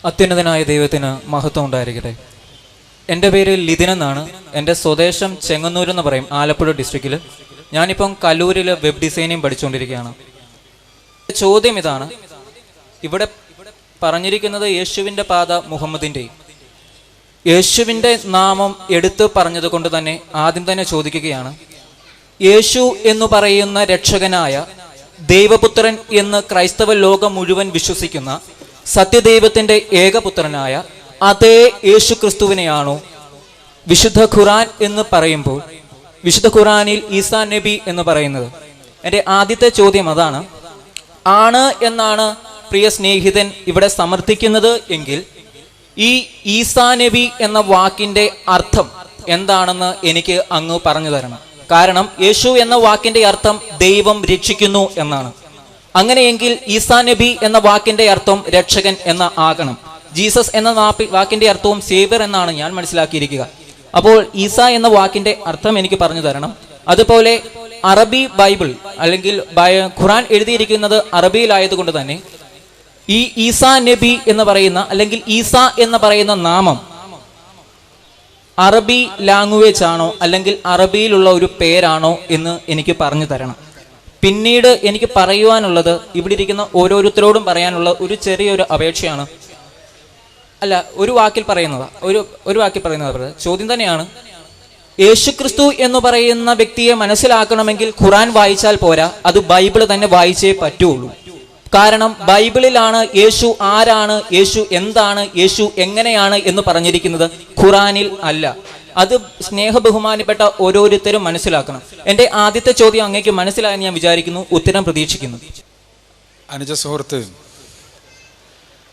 അത്യുന്നതനായ ദൈവത്തിന് മഹത്വം ഉണ്ടായിരിക്കട്ടെ. എൻ്റെ പേര് ലിതിൻ എന്നാണ്. എൻ്റെ സ്വദേശം ചെങ്ങന്നൂർ എന്ന് പറയും, ആലപ്പുഴ ഡിസ്ട്രിക്റ്റിൽ. ഞാനിപ്പം കല്ലൂരിൽ വെബ് ഡിസൈനിങ് പഠിച്ചുകൊണ്ടിരിക്കുകയാണ്. ചോദ്യം ഇതാണ്, ഇവിടെ പറഞ്ഞിരിക്കുന്നത് യേശുവിൻ്റെ പാത മുഹമ്മദിൻ്റെയും. യേശുവിൻ്റെ നാമം എടുത്ത് പറഞ്ഞത് കൊണ്ട് തന്നെ ആദ്യം തന്നെ ചോദിക്കുകയാണ്, യേശു എന്ന് പറയുന്ന രക്ഷകനായ ദൈവപുത്രൻ എന്ന് ക്രൈസ്തവ ലോകം മുഴുവൻ വിശ്വസിക്കുന്ന സത്യദൈവത്തിൻ്റെ ഏകപുത്രനായ അതേ യേശു ക്രിസ്തുവിനെയാണോ വിശുദ്ധ ഖുറാൻ എന്ന് പറയുമ്പോൾ വിശുദ്ധ ഖുറാനിൽ ഈസാ നബി എന്ന് പറയുന്നത്? എൻ്റെ ആദ്യത്തെ ചോദ്യം അതാണ്. ആണ് എന്നാണ് പ്രിയ സ്നേഹിതൻ ഇവിടെ സമർത്ഥിക്കുന്നത് എങ്കിൽ ഈ ഈസാ നബി എന്ന വാക്കിൻ്റെ അർത്ഥം എന്താണെന്ന് എനിക്ക് അങ്ങ് പറഞ്ഞു തരണം. കാരണം യേശു എന്ന വാക്കിൻ്റെ അർത്ഥം ദൈവം രക്ഷിക്കുന്നു എന്നാണ്. അങ്ങനെയെങ്കിൽ ഈസാ നബി എന്ന വാക്കിൻ്റെ അർത്ഥം രക്ഷകൻ എന്ന ആകണം. ജീസസ് എന്ന വാക്കിൻ്റെ അർത്ഥവും സേവ്യർ എന്നാണ് ഞാൻ മനസ്സിലാക്കിയിരിക്കുക. അപ്പോൾ ഈസ എന്ന വാക്കിൻ്റെ അർത്ഥം എനിക്ക് പറഞ്ഞു തരണം. അതുപോലെ അറബി ബൈബിൾ അല്ലെങ്കിൽ ഖുറാൻ എഴുതിയിരിക്കുന്നത് അറബിയിലായതുകൊണ്ട് തന്നെ ഈ ഈസാ നബി എന്ന് പറയുന്ന അല്ലെങ്കിൽ ഈസ എന്ന് പറയുന്ന നാമം അറബി ലാംഗ്വേജ് ആണോ അല്ലെങ്കിൽ അറബിയിലുള്ള ഒരു പേരാണോ എന്ന് എനിക്ക് പറഞ്ഞു തരണം. പിന്നീട് എനിക്ക് പറയുവാനുള്ളത്, ഇവിടെ ഇരിക്കുന്ന ഓരോരുത്തരോടും പറയാനുള്ള ഒരു ചെറിയൊരു അപേക്ഷയാണ്. അല്ല, ഒരു വാക്കിൽ പറയുന്നത് ചോദ്യം തന്നെയാണ്. യേശുക്രിസ്തു എന്ന് പറയുന്ന വ്യക്തിയെ മനസ്സിലാക്കണമെങ്കിൽ ഖുറാൻ വായിച്ചാൽ പോരാ, അത് ബൈബിൾ തന്നെ വായിച്ചേ പറ്റുള്ളൂ. കാരണം ബൈബിളിലാണ് യേശു ആരാണ്, യേശു എന്താണ്, യേശു എങ്ങനെയാണ് എന്ന് പറഞ്ഞിരിക്കുന്നത്, ഖുറാനിൽ അല്ല. അത് സ്നേഹബഹുമാനപ്പെട്ട ഓരോരുത്തരും മനസ്സിലാക്കണം. എൻ്റെ ആദ്യത്തെ ചോദ്യം അങ്ങേക്ക് മനസ്സിലായെന്ന് ഞാൻ വിചാരിക്കുന്നു. ഉത്തരം പ്രതീക്ഷിക്കുന്നു. അനുജ സുഹൃത്ത്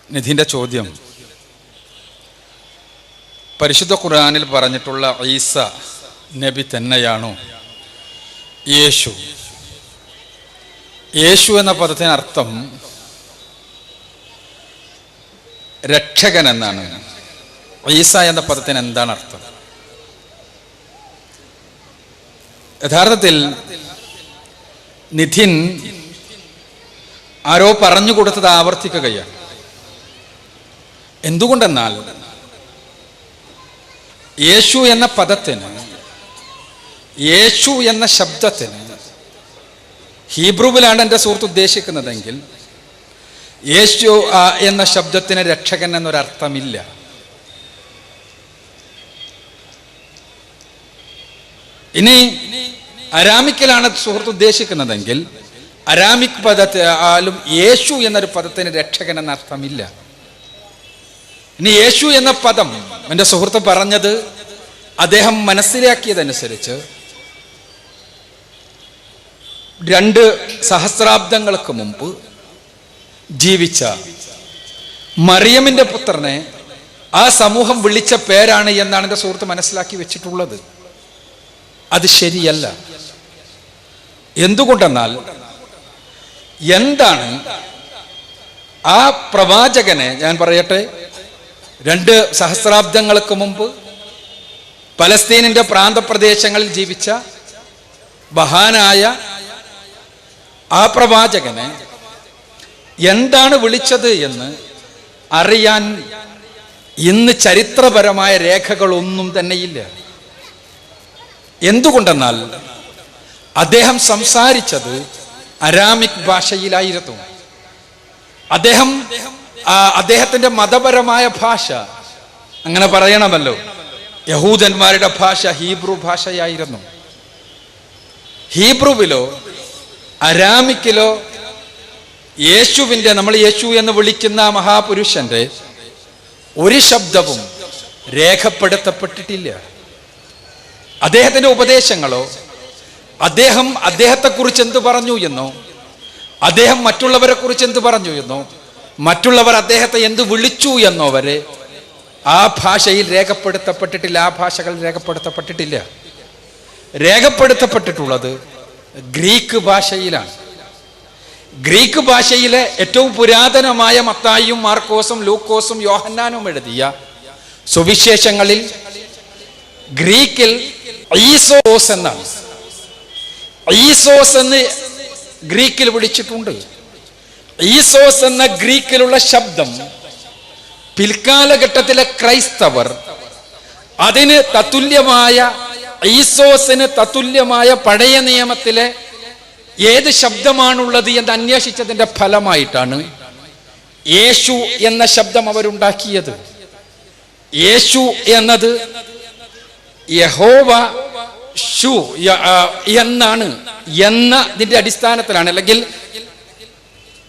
നിധിൻ്റെ ചോദ്യം, പരിശുദ്ധ ഖുർആനിൽ പറഞ്ഞിട്ടുള്ള ഈസ നബി തന്നെയാണോ യേശു? യേശു എന്ന പദത്തിന് അർത്ഥം രക്ഷകൻ എന്നാണ്. ഈസ എന്ന പദത്തിന് എന്താണ് അർത്ഥം? യഥാർത്ഥത്തിൽ നിധിൻ ആരോ പറഞ്ഞു കൊടുത്തത് ആവർത്തിക്കുകയാണ്. എന്തുകൊണ്ടെന്നാൽ യേശു എന്ന പദത്തിന്, യേശു എന്ന ശബ്ദത്തിന് ഹീബ്രുവിലാണ് എൻ്റെ സുഹൃത്ത് ഉദ്ദേശിക്കുന്നതെങ്കിൽ യേശു എന്ന ശബ്ദത്തിന് രക്ഷകൻ എന്നൊരർത്ഥമില്ല. ഇനി അരാമിക്കിലാണ് സുഹൃത്ത് ഉദ്ദേശിക്കുന്നതെങ്കിൽ അരാമിക് പദത്തിലും യേശു എന്നൊരു പദത്തിന് രക്ഷകൻ എന്ന അർത്ഥമില്ല. ഇനി യേശു എന്ന പദം എൻ്റെ സുഹൃത്ത് പറഞ്ഞത് അദ്ദേഹം മനസ്സിലാക്കിയതനുസരിച്ച് 2 സഹസ്രാബ്ദങ്ങൾക്ക് മുമ്പ് ജീവിച്ച മറിയമിൻ്റെ പുത്രനെ ആ സമൂഹം വിളിച്ച പേരാണ് എന്നാണ് എൻ്റെ സുഹൃത്ത് മനസ്സിലാക്കി വെച്ചിട്ടുള്ളത്. അത് ശരിയല്ല. എന്തുകൊണ്ടെന്നാൽ എന്താണ് ആ പ്രവാചകനെ, ഞാൻ പറയട്ടെ, 2 സഹസ്രാബ്ദങ്ങൾക്ക് മുമ്പ് പലസ്തീനിന്റെ പ്രാന്തപ്രദേശങ്ങളിൽ ജീവിച്ച മഹാനായ ആ പ്രവാചകനെ എന്താണ് വിളിച്ചത് എന്ന് അറിയാൻ ഇന്ന് ചരിത്രപരമായ രേഖകളൊന്നും തന്നെയില്ല. എന്തുകൊണ്ടെന്നാൽ അദ്ദേഹം സംസാരിച്ചത് അരാമിക് ഭാഷയിലായിരുന്നു. അദ്ദേഹത്തിന്റെ മതപരമായ ഭാഷ, അങ്ങനെ പറയണമല്ലോ, യഹൂദന്മാരുടെ ഭാഷ ഹീബ്രു ഭാഷയായിരുന്നു. ഹീബ്രുവിലോ അരാമിക്കിലോ യേശുവിൻ്റെ, നമ്മൾ യേശു എന്ന് വിളിക്കുന്ന മഹാപുരുഷന്റെ ഒരു ശബ്ദവും രേഖപ്പെടുത്തപ്പെട്ടിട്ടില്ല. അദ്ദേഹത്തിന്റെ ഉപദേശങ്ങളോ, അദ്ദേഹത്തെക്കുറിച്ച് എന്ത് പറഞ്ഞു എന്നോ, അദ്ദേഹം മറ്റുള്ളവരെ കുറിച്ച് എന്ത് പറഞ്ഞു എന്നോ, മറ്റുള്ളവർ അദ്ദേഹത്തെ എന്ത് വിളിച്ചു എന്നോ വരെ ആ ഭാഷയിൽ രേഖപ്പെടുത്തപ്പെട്ടിട്ടില്ല. ആ ഭാഷകൾ രേഖപ്പെടുത്തപ്പെട്ടിട്ടില്ല. രേഖപ്പെടുത്തപ്പെട്ടിട്ടുള്ളത് ഗ്രീക്ക് ഭാഷയിലാണ്. ഗ്രീക്ക് ഭാഷയിലെ ഏറ്റവും പുരാതനമായ മത്തായിയും മാർക്കോസും ലൂക്കോസും യോഹന്നാനും എഴുതിയ സുവിശേഷങ്ങളിൽ ഗ്രീക്കിൽ ഈസോസ് എന്നാണ്. ഈസോസ് എന്ന് ഗ്രീക്കിൽ വിളിച്ചിട്ടുണ്ട്. ഈസോസ് എന്ന ഗ്രീക്കിലുള്ള ശബ്ദം പിൽക്കാലഘട്ടത്തിലെ ക്രൈസ്തവർ അതിന് തത്തുല്യമായ, ഈസോസിന് തത്തുല്യമായ പഴയ നിയമത്തിലെ ഏത് ശബ്ദമാണുള്ളത് എന്ന് അന്വേഷിച്ചതിന്റെ ഫലമായിട്ടാണ് യേശു എന്ന ശബ്ദം അവരുണ്ടാക്കിയത്. യേശു എന്നത് യഹോവ ഷു എന്നാണ്, എന്നതിന്റെ അടിസ്ഥാനത്തിലാണ്, അല്ലെങ്കിൽ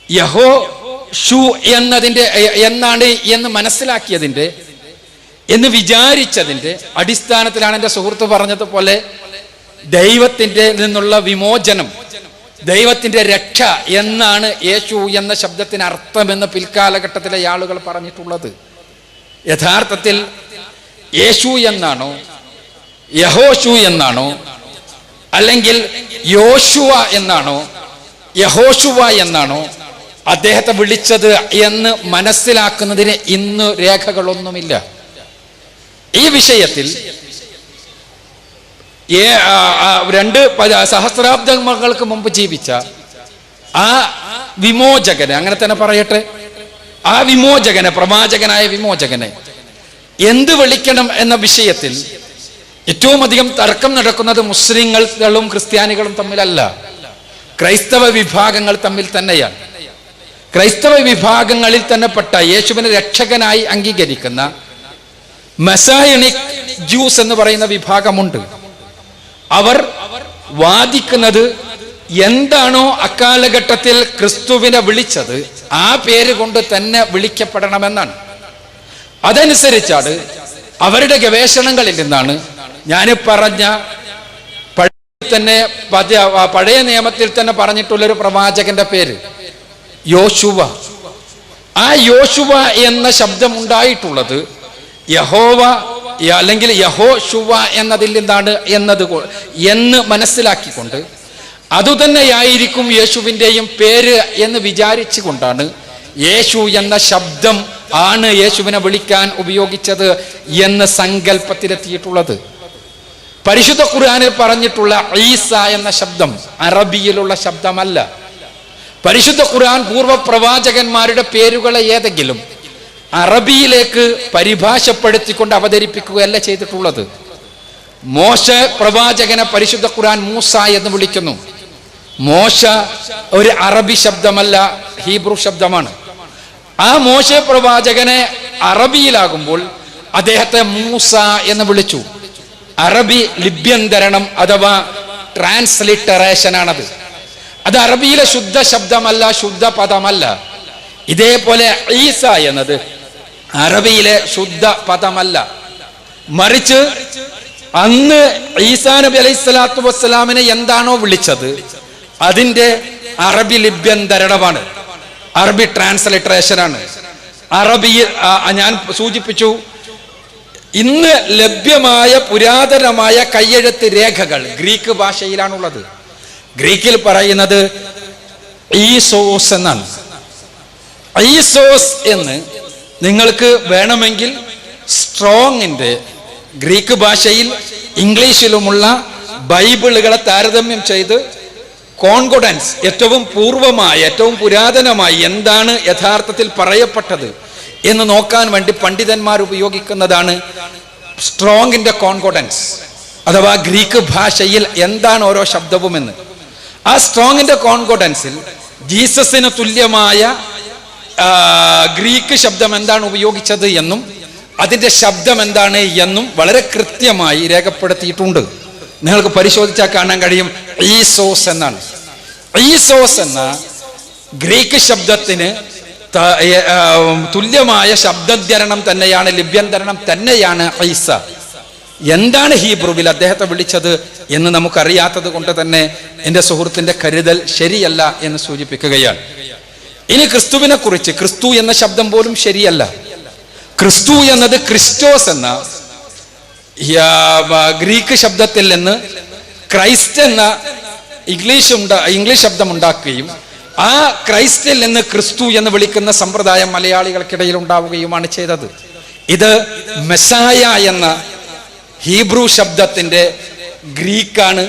യഹോ ഷു എന്നതിന്റെ എന്നാണ് എന്ന് മനസ്സിലാക്കിയതിന്റെ, എന്ന് വിചാരിച്ചതിന്റെ അടിസ്ഥാനത്തിലാണ് എൻ്റെ സുഹൃത്ത് പറഞ്ഞതുപോലെ ദൈവത്തിന്റെ നിന്നുള്ള വിമോചനം, ദൈവത്തിന്റെ രക്ഷ എന്നാണ് യേശു എന്ന ശബ്ദത്തിന് അർത്ഥമെന്ന് പിൽക്കാലഘട്ടത്തിലെ ആളുകൾ പറഞ്ഞിട്ടുള്ളത്. യഥാർത്ഥത്തിൽ യേശു എന്നാണോ, യഹോഷു എന്നാണോ, അല്ലെങ്കിൽ യോശുവ എന്നാണോ, യഹോശുവ എന്നാണോ അദ്ദേഹത്തെ വിളിച്ചത് എന്ന് മനസ്സിലാക്കുന്നതിന് ഇന്ന് രേഖകളൊന്നുമില്ല. ഈ വിഷയത്തിൽ 2 സഹസ്രാബ്ദങ്ങൾക്ക് മുമ്പ് ജീവിച്ച ആ വിമോചകനെ, അങ്ങനെ തന്നെ പറയട്ടെ, ആ വിമോചകനെ, പ്രവാചകനായ വിമോചകനെ എന്ത് വിളിക്കണം എന്ന വിഷയത്തിൽ ഏറ്റവും അധികം തർക്കം നടക്കുന്നത് മുസ്ലിങ്ങളും ക്രിസ്ത്യാനികളും തമ്മിലല്ല, ക്രൈസ്തവ വിഭാഗങ്ങൾ തമ്മിൽ തന്നെയാണ്. ക്രൈസ്തവ വിഭാഗങ്ങളിൽ തന്നെ പെട്ട യേശുവിനെ രക്ഷകനായി അംഗീകരിക്കുന്ന മെസായണിക് ജ്യൂസ് എന്ന് പറയുന്ന വിഭാഗമുണ്ട്. അവർ വാദിക്കുന്നത് എന്താണോ അക്കാലഘട്ടത്തിൽ ക്രിസ്തുവിനെ വിളിച്ചത് ആ പേര് കൊണ്ട് തന്നെ വിളിക്കപ്പെടണമെന്നാണ്. അതനുസരിച്ചാണ് അവരുടെ ഗവേഷണങ്ങളിൽ നിന്നാണ് ഞാൻ പറഞ്ഞ പഴയ നിയമത്തിൽ തന്നെ പറഞ്ഞിട്ടുള്ളൊരു പ്രവാചകന്റെ പേര് യോശുവ. ആ യോശുവ എന്ന ശബ്ദം ഉണ്ടായിട്ടുള്ളത് യഹോവ അല്ലെങ്കിൽ യഹോശുവ എന്നതിൽ നിന്നാണ് എന്ന് മനസ്സിലാക്കിക്കൊണ്ട് അതുതന്നെയായിരിക്കും യേശുവിൻ്റെയും പേര് എന്ന് വിചാരിച്ചുകൊണ്ടാണ് യേശു എന്ന ശബ്ദം ആണ് യേശുവിനെ വിളിക്കാൻ ഉപയോഗിച്ചത് എന്ന് സങ്കല്പത്തിലെത്തിയിട്ടുള്ളത്. പരിശുദ്ധ ഖുർആനിൽ പറഞ്ഞിട്ടുള്ള ഈസ എന്ന ശബ്ദം അറബിയിലുള്ള ശബ്ദമല്ല. പരിശുദ്ധ ഖുർആൻ പൂർവ്വ പ്രവാചകന്മാരുടെ പേരുകളെ ഏതെങ്കിലും അറബിയിലേക്ക് പരിഭാഷപ്പെടുത്തിക്കൊണ്ട് അവതരിപ്പിക്കുകയല്ല ചെയ്തിട്ടുള്ളത്. മോശ പ്രവാചകനെ പരിശുദ്ധ ഖുർആൻ മൂസ എന്ന് വിളിക്കുന്നു. മോശ ഒരു അറബി ശബ്ദമല്ല, ഹീബ്രു ശബ്ദമാണ്. ആ മോശ പ്രവാചകനെ അറബിയിലാകുമ്പോൾ അദ്ദേഹത്തെ മൂസ എന്ന് വിളിച്ചു. അറബി ലിപ്യന്തരണം അഥവാ ട്രാൻസ്ലിറ്ററേഷൻ ആണത്. അത് അറബിയിലെ ശുദ്ധ ശബ്ദമല്ല, ശുദ്ധ പദമല്ല. ഇതേപോലെ ഈസ എന്നത് അറബിയിലെ ശുദ്ധ പദമല്ല, മറിച്ച് അന്ന് ഈസാ നബി അലൈഹി സ്വലാത്തു വസ്സലാമിനെ എന്താണോ വിളിച്ചത് അതിന്റെ അറബി ലിപ്യന്തരണമാണ്, അറബി ട്രാൻസ്ലിറ്ററേഷനാണ്. അറബിയിൽ ഞാൻ സൂചിപ്പിച്ചു, ഇന്ന് ലഭ്യമായ പുരാതനമായ കയ്യെഴുത്ത് രേഖകൾ ഗ്രീക്ക് ഭാഷയിലാണുള്ളത്. ഗ്രീക്കിൽ പറയുന്നത് ഈസോസ് എന്നാണ്. ഈസോസ് എന്ന് നിങ്ങൾക്ക് വേണമെങ്കിൽ സ്ട്രോങ്ങിന്റെ ഗ്രീക്ക് ഭാഷയിൽ ഇംഗ്ലീഷിലുമുള്ള ബൈബിളുകളെ താരതമ്യം ചെയ്ത് കോൺകോഡൻസ്, ഏറ്റവും പൂർവമായ, ഏറ്റവും പുരാതനമായി എന്താണ് യഥാർത്ഥത്തിൽ പറയപ്പെട്ടത് എന്ന് നോക്കാൻ വേണ്ടി പണ്ഡിതന്മാർ ഉപയോഗിക്കുന്നതാണ് സ്ട്രോങ്ങിന്റെ കോൺകോഡൻസ്, അഥവാ ഗ്രീക്ക് ഭാഷയിൽ എന്താണ് ഓരോ ശബ്ദവും എന്ന്. ആ സ്ട്രോങ്ങിന്റെ കോൺകോഡൻസിൽ ജീസസിന് തുല്യമായ ഗ്രീക്ക് ശബ്ദം എന്താണ് ഉപയോഗിച്ചത് എന്നും അതിന്റെ ശബ്ദം എന്താണ് എന്നും വളരെ കൃത്യമായി രേഖപ്പെടുത്തിയിട്ടുണ്ട്. നിങ്ങൾക്ക് പരിശോധിച്ചാൽ കാണാൻ കഴിയും. ഈസോസ് എന്നാണ്. ഈസോസ് എന്ന ഗ്രീക്ക് ശബ്ദത്തിന് തുല്യമായ ശബ്ദധ്യരണം തന്നെയാണ്, ലിപ്യന്തരണം തന്നെയാണ് ഈസ. എന്താണ് ഹീബ്രുവിൽ അദ്ദേഹത്തെ വിളിച്ചത് എന്ന് നമുക്കറിയാത്തത് കൊണ്ട് തന്നെ എൻ്റെ സുഹൃത്തിന്റെ കരുതൽ ശരിയല്ല എന്ന് സൂചിപ്പിക്കുകയാണ്. ഇനി ക്രിസ്തുവിനെ കുറിച്ച്, ക്രിസ്തു എന്ന ശബ്ദം പോലും ശരിയല്ല. ക്രിസ്തു എന്നത് ക്രിസ്റ്റോസ് എന്ന ഗ്രീക്ക് ശബ്ദത്തിൽ നിന്ന് ക്രൈസ്റ്റ് എന്ന ഇംഗ്ലീഷ് ശബ്ദം ഉണ്ടാക്കുകയും ആ ക്രൈസ്റ്റിൽ നിന്ന് ക്രിസ്തു എന്ന് വിളിക്കുന്ന സമ്പ്രദായം മലയാളികൾക്കിടയിൽ ഉണ്ടാവുകയുമാണ് ചെയ്തത്. ഇത് മെസായ എന്ന ഹീബ്രു ശബ്ദത്തിന്റെ ഗ്രീക്കാണ്.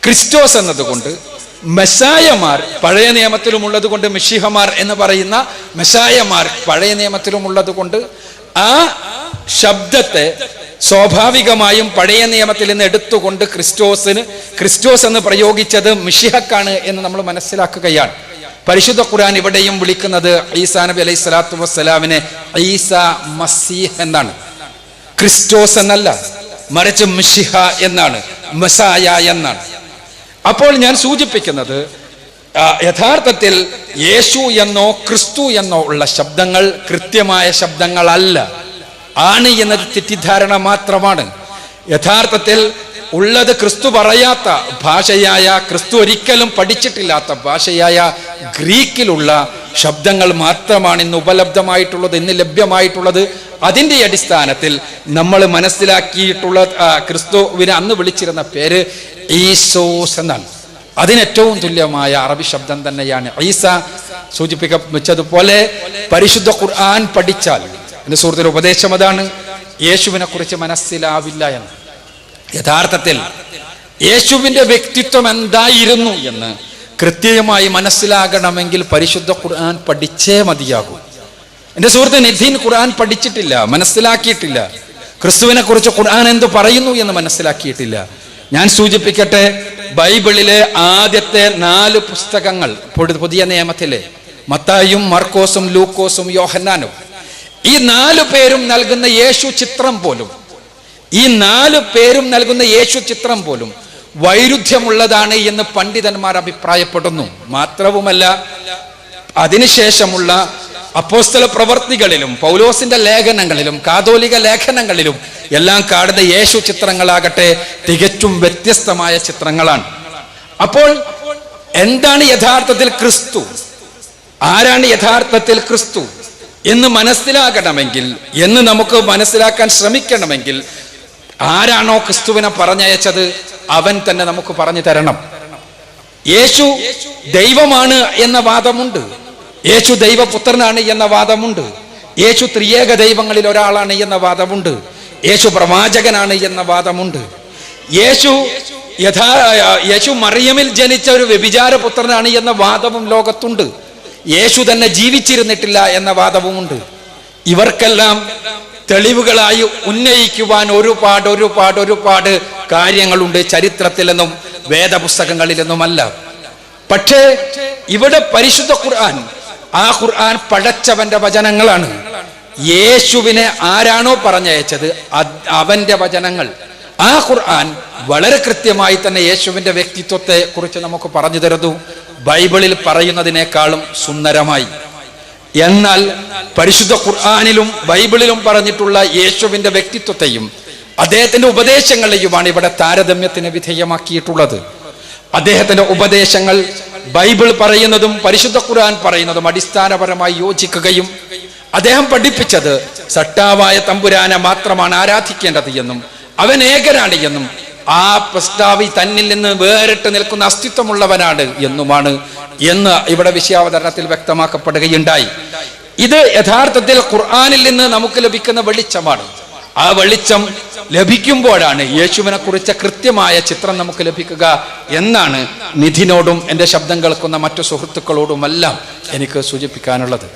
ക്രിസ്റ്റോസ് എന്നതുകൊണ്ട് മെസ്സായമാർ പഴയ നിയമത്തിലും ഉള്ളത് കൊണ്ട് മിശിഹമാർ എന്ന് പറയുന്ന മെസ്സായമാർ പഴയ നിയമത്തിലും ഉള്ളത് കൊണ്ട് ആ ശബ്ദത്തെ സ്വാഭാവികമായും പഴയ നിയമത്തിൽ നിന്ന് എടുത്തുകൊണ്ട് ക്രിസ്റ്റോസ് എന്ന് പ്രയോഗിച്ചത് മിശിഹക്കാണ് എന്ന് നമ്മൾ മനസ്സിലാക്കുകയാണ്. പരിശുദ്ധ ഖുർആൻ ഇവിടെയും വിളിക്കുന്നത് ഈസാ നബി അലൈഹി സ്വലാത്തു വസ്സലാമിനെ ഈസ മസീഹ് എന്നാണ്. ക്രിസ്റ്റോസ് എന്നല്ല, മറിച്ച് മിശിഹ എന്നാണ്, മെസായ എന്നാണ്. അപ്പോൾ ഞാൻ സൂചിപ്പിക്കുന്നത് യഥാർത്ഥത്തിൽ യേശു എന്നോ ക്രിസ്തു എന്നോ ഉള്ള ശബ്ദങ്ങൾ കൃത്യമായ ശബ്ദങ്ങളല്ല, ആണ് എന്നത് തെറ്റിദ്ധാരണ മാത്രമാണ്. യഥാർത്ഥത്തിൽ ഉള്ളത് ക്രിസ്തു പറയാത്ത ഭാഷയായ, ക്രിസ്തു ഒരിക്കലും പഠിച്ചിട്ടില്ലാത്ത ഭാഷയായ ഗ്രീക്കിലുള്ള ശബ്ദങ്ങൾ മാത്രമാണ് ഇന്ന് ഉപലബ്ധമായിട്ടുള്ളത്, ഇന്ന് ലഭ്യമായിട്ടുള്ളത്. അതിൻ്റെ അടിസ്ഥാനത്തിൽ നമ്മൾ മനസ്സിലാക്കിയിട്ടുള്ള ക്രിസ്തുവിനെ അന്ന് വിളിച്ചിരുന്ന പേര് ഈസോസ് എന്നാണ്. അതിനേറ്റവും തുല്യമായ അറബി ശബ്ദം തന്നെയാണ് ഈസ. സൂചിപ്പിച്ചതുപോലെ പരിശുദ്ധ ഖുർആൻ പഠിച്ചാൽ, എൻ്റെ സുഹൃത്തിൻ്റെ ഉപദേശം അതാണ്, യേശുവിനെ കുറിച്ച് മനസ്സിലാവില്ല എന്ന്. യഥാർത്ഥത്തിൽ യേശുവിൻ്റെ വ്യക്തിത്വം എന്തായിരുന്നു എന്ന് കൃത്യമായി മനസ്സിലാകണമെങ്കിൽ പരിശുദ്ധ ഖുർആൻ പഠിച്ചേ മതിയാകൂ. എൻ്റെ സുഹൃത്ത് നിധിൻ ഖുർആൻ പഠിച്ചിട്ടില്ല, മനസ്സിലാക്കിയിട്ടില്ല. ക്രിസ്തുവിനെ കുറിച്ച് ഖുർആൻ എന്ത് പറയുന്നു എന്ന് മനസ്സിലാക്കിയിട്ടില്ല. ഞാൻ സൂചിപ്പിക്കട്ടെ, ബൈബിളിലെ ആദ്യത്തെ 4 പുസ്തകങ്ങൾ പുതിയ നിയമത്തിലെ മത്തായിയും മർക്കോസും ലൂക്കോസും യോഹന്നാനും, ഈ 4 പേരും നൽകുന്ന യേശു ചിത്രം പോലും, ഈ 4 പേരും നൽകുന്ന യേശു ചിത്രം പോലും വൈരുദ്ധ്യമുള്ളതാണ് എന്ന് പണ്ഡിതന്മാർ അഭിപ്രായപ്പെടുന്നു. മാത്രവുമല്ല, അതിനുശേഷമുള്ള അപ്പോസ്തല പ്രവർത്തികളിലും പൗലോസിന്റെ ലേഖനങ്ങളിലും കാതോലിക ലേഖനങ്ങളിലും എല്ലാം കാണുന്ന യേശു ചിത്രങ്ങളാകട്ടെ തികച്ചും വ്യത്യസ്തമായ ചിത്രങ്ങളാണ്. അപ്പോൾ എന്താണ് യഥാർത്ഥത്തിൽ ക്രിസ്തു, ആരാണ് യഥാർത്ഥത്തിൽ ക്രിസ്തു എന്ന് മനസ്സിലാകണമെങ്കിൽ, എന്ന് നമുക്ക് മനസ്സിലാക്കാൻ ശ്രമിക്കണമെങ്കിൽ, ആരാണോ ക്രിസ്തുവിനെ പറഞ്ഞയച്ചത് അവൻ തന്നെ നമുക്ക് പറഞ്ഞു തരണം. യേശു ദൈവമാണ് എന്ന വാദമുണ്ട്, യേശു ദൈവപുത്രനാണ് എന്ന വാദമുണ്ട്, യേശു ത്രിയേക ദൈവങ്ങളിൽ ഒരാളാണ് എന്ന വാദമുണ്ട്, യേശു പ്രവാചകനാണ് എന്ന വാദമുണ്ട്, യേശു മറിയമിൽ ജനിച്ച ഒരു വ്യഭിചാര പുത്രനാണ് എന്ന വാദവും ലോകത്തുണ്ട്, യേശു തന്നെ ജീവിച്ചിരുന്നിട്ടില്ല എന്ന വാദവുമുണ്ട്. ഇവർക്കെല്ലാം തെളിവുകളായി ഉന്നയിക്കുവാൻ ഒരുപാട് കാര്യങ്ങളുണ്ട്, ചരിത്രത്തിലെന്നും വേദപുസ്തകങ്ങളിലെന്നുമല്ല. പക്ഷേ ഇവിടെ പരിശുദ്ധ ഖുർആൻ, ആ ഖുർആൻ പടച്ചവന്റെ വചനങ്ങളാണ്. യേശുവിനെ ആരാണോ പറഞ്ഞയച്ചത് അവന്റെ വചനങ്ങൾ. ആ ഖുർആൻ വളരെ കൃത്യമായി തന്നെ യേശുവിന്റെ വ്യക്തിത്വത്തെ കുറിച്ച് നമുക്ക് പറഞ്ഞു തരുന്നു, ബൈബിളിൽ പറയുന്നതിനേക്കാളും സുന്ദരമായി. എന്നാൽ പരിശുദ്ധ ഖുർആനിലും ബൈബിളിലും പറഞ്ഞിട്ടുള്ള യേശുവിന്റെ വ്യക്തിത്വത്തെയും അദ്ദേഹത്തിന്റെ ഉപദേശങ്ങളെയുമാണ് ഇവിടെ താരതമ്യത്തിന് വിധേയമാക്കിയിട്ടുള്ളത്. അദ്ദേഹത്തിന്റെ ഉപദേശങ്ങൾ ബൈബിൾ പറയുന്നതും പരിശുദ്ധ ഖുർആൻ പറയുന്നതും അടിസ്ഥാനപരമായി യോജിക്കുകയും അദ്ദേഹം പഠിപ്പിച്ചത് സട്ടാവായ തമ്പുരാനെ മാത്രമാണ് ആരാധിക്കേണ്ടത് എന്നും അവൻ ഏകനാണ് എന്നും ആ പ്രസ്താവി തന്നിൽ നിന്ന് വേറിട്ട് നിൽക്കുന്ന അസ്തിത്വമുള്ളവനാണ് എന്നുമാണ് എന്ന് ഇവിടെ വിഷയാവതരണത്തിൽ വ്യക്തമാക്കപ്പെടുകയുണ്ടായി. ഇത് യഥാർത്ഥത്തിൽ ഖുർആനിൽ നിന്ന് നമുക്ക് ലഭിക്കുന്ന വെളിച്ചമാണ്. ആ വെളിച്ചം ലഭിക്കുമ്പോഴാണ് യേശുവിനെ കുറിച്ച് കൃത്യമായ ചിത്രം നമുക്ക് ലഭിക്കുക എന്നാണ് നിധിനോടും എൻ്റെ ശബ്ദം കേൾക്കുന്ന മറ്റു സുഹൃത്തുക്കളോടുമെല്ലാം എനിക്ക് സൂചിപ്പിക്കാനുള്ളത്.